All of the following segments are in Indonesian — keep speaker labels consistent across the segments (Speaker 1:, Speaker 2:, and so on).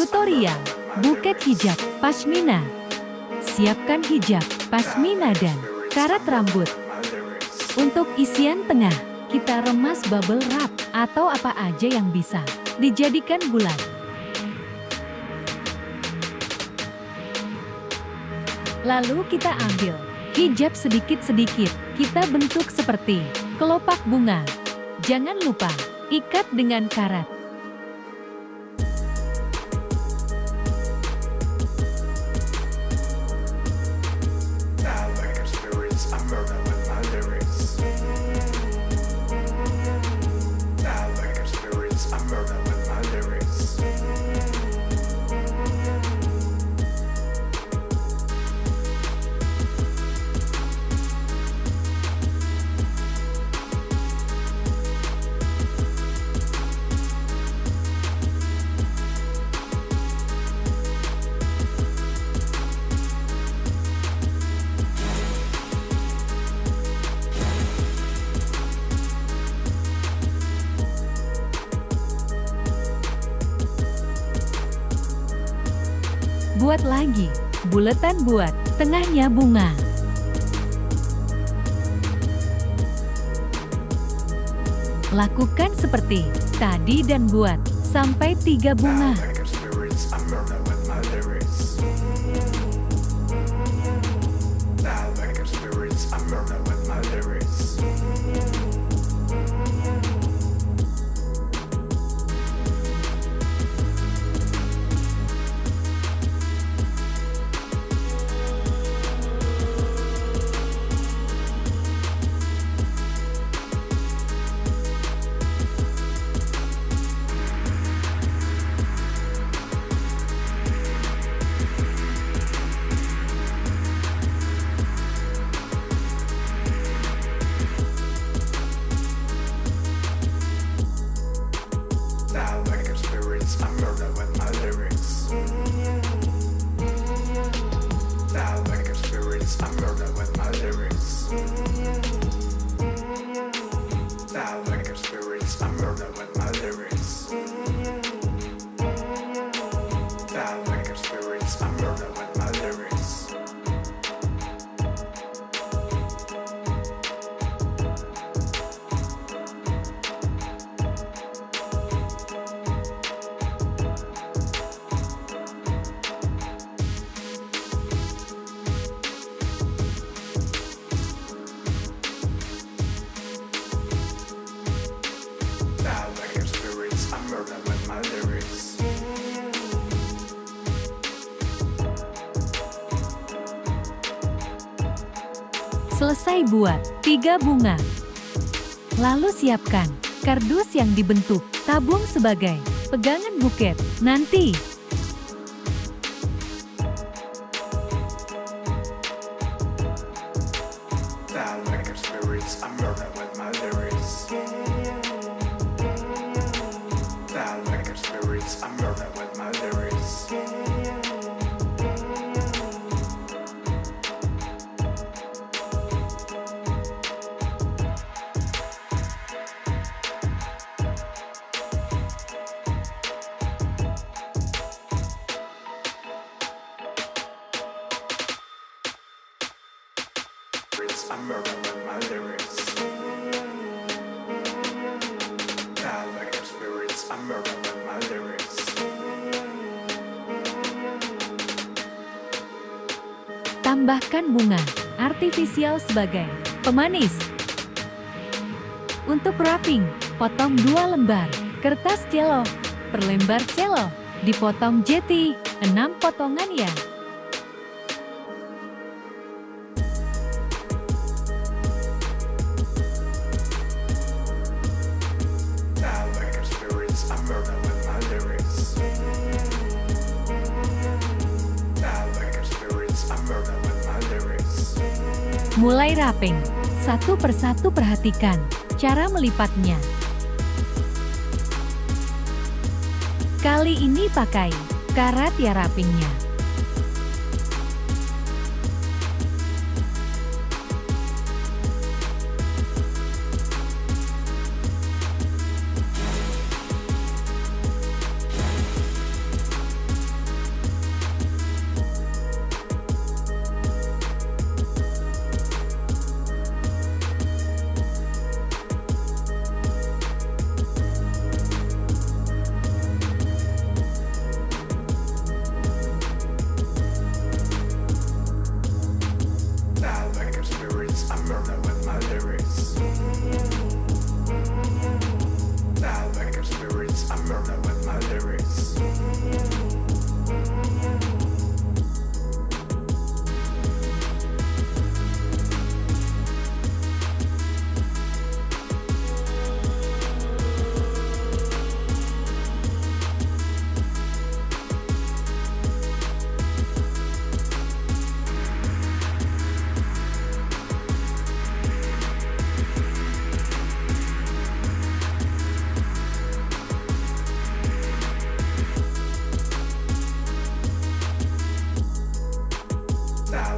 Speaker 1: Tutorial buket hijab pashmina. Siapkan hijab, pashmina dan karat rambut. Untuk isian tengah, kita remas bubble wrap atau apa aja yang bisa dijadikan bulat. Lalu kita ambil hijab sedikit-sedikit, kita bentuk seperti kelopak bunga. Jangan lupa ikat dengan karat. Buat lagi, buletan buat tengahnya bunga. Lakukan seperti tadi dan buat sampai 3 bunga. Selesai buat 3 bunga. Lalu siapkan kardus yang dibentuk, tabung sebagai pegangan buket nanti. Tambahkan bunga artifisial sebagai pemanis. Untuk wrapping, potong 2 lembar kertas cello per lembar cello, dipotong jeti 6 potongan ya. Mulai wrapping, satu persatu perhatikan cara melipatnya. Kali ini pakai karat ya wrappingnya.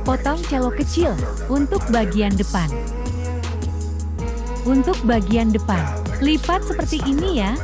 Speaker 1: Potong celok kecil untuk bagian depan. Untuk bagian depan, lipat seperti ini ya.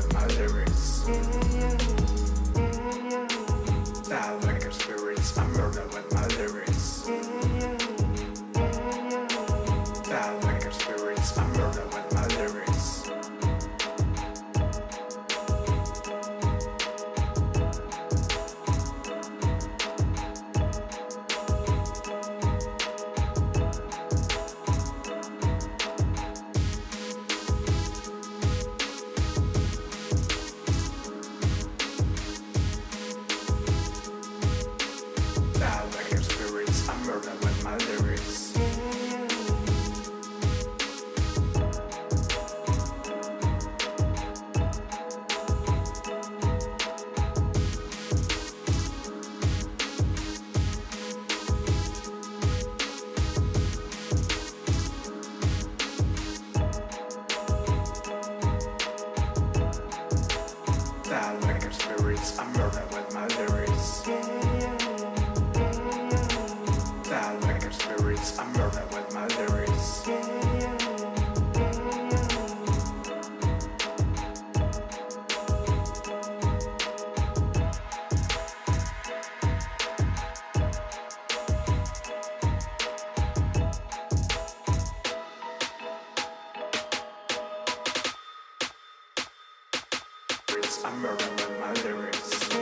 Speaker 2: I'm murdering with my lyrics.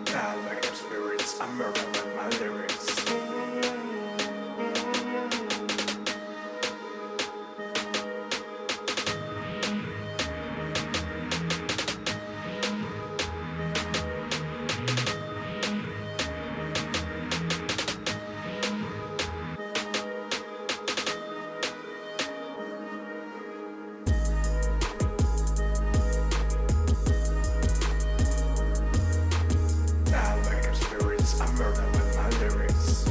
Speaker 2: Die like I'm spirits. I'm murdering with my lyrics. I'm murdering with my lyrics.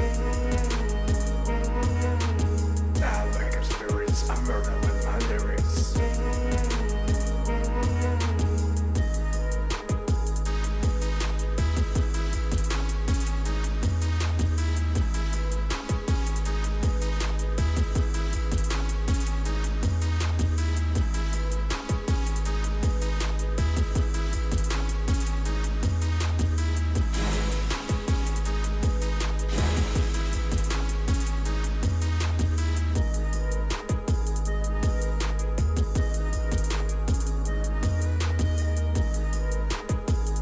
Speaker 2: Die like I'm spirits. I'm murdering with my lyrics.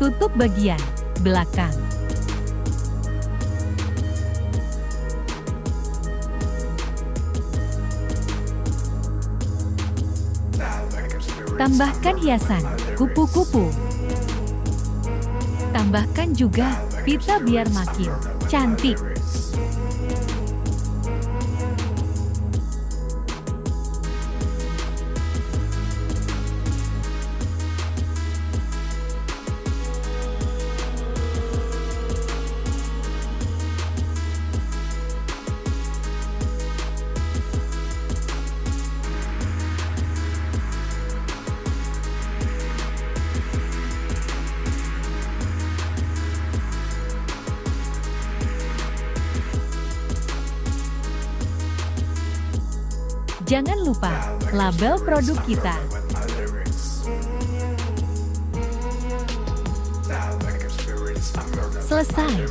Speaker 1: Tutup bagian belakang. Tambahkan hiasan, kupu-kupu. Tambahkan juga pita biar makin cantik. Jangan lupa label produk kita. Selesai.